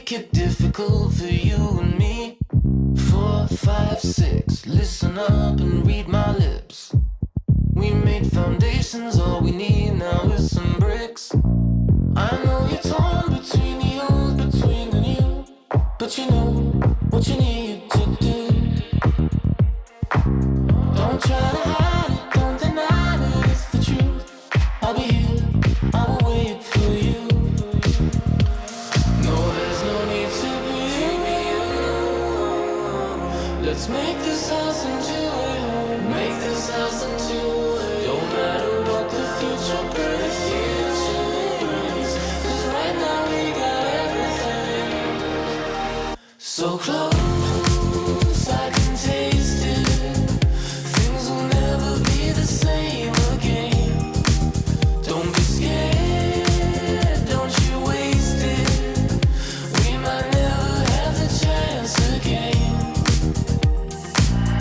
make it difficult for you and me. 4, 5, 6, listen up and read my lips. We made foundations, all we need now is some bricks. I know you're torn between the old, between the new, but you know what you need to do. Don't try to hide it, don't deny it, it's the truth. I'll be here, I will wait for you. No, there's no need to be alone. Let's make this house into a home. Make this house into a home. Don't matter what the future brings, cause right now we got everything. So close, I can taste it. Things will never be the same again. Don't be scared, don't you waste it. We might never have the chance again.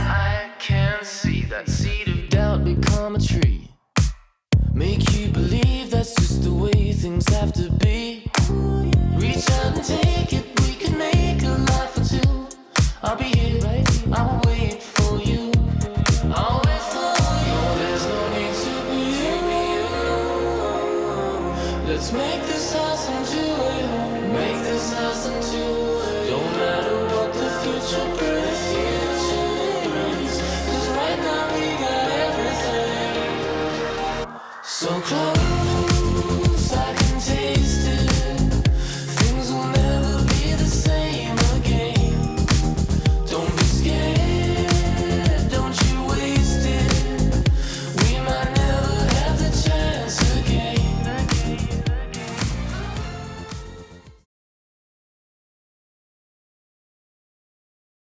I can see that seed of doubt become a tree. Make you believe that's just the way things have to be. Reach out and take it, we can make a life or two. I'll be here, I will wait for you. I'll wait for you. No, there's no need to be alone. Let's make this house into a home. Make this house into a home. Don't matter what the future brings, cause right now we got everything. So close.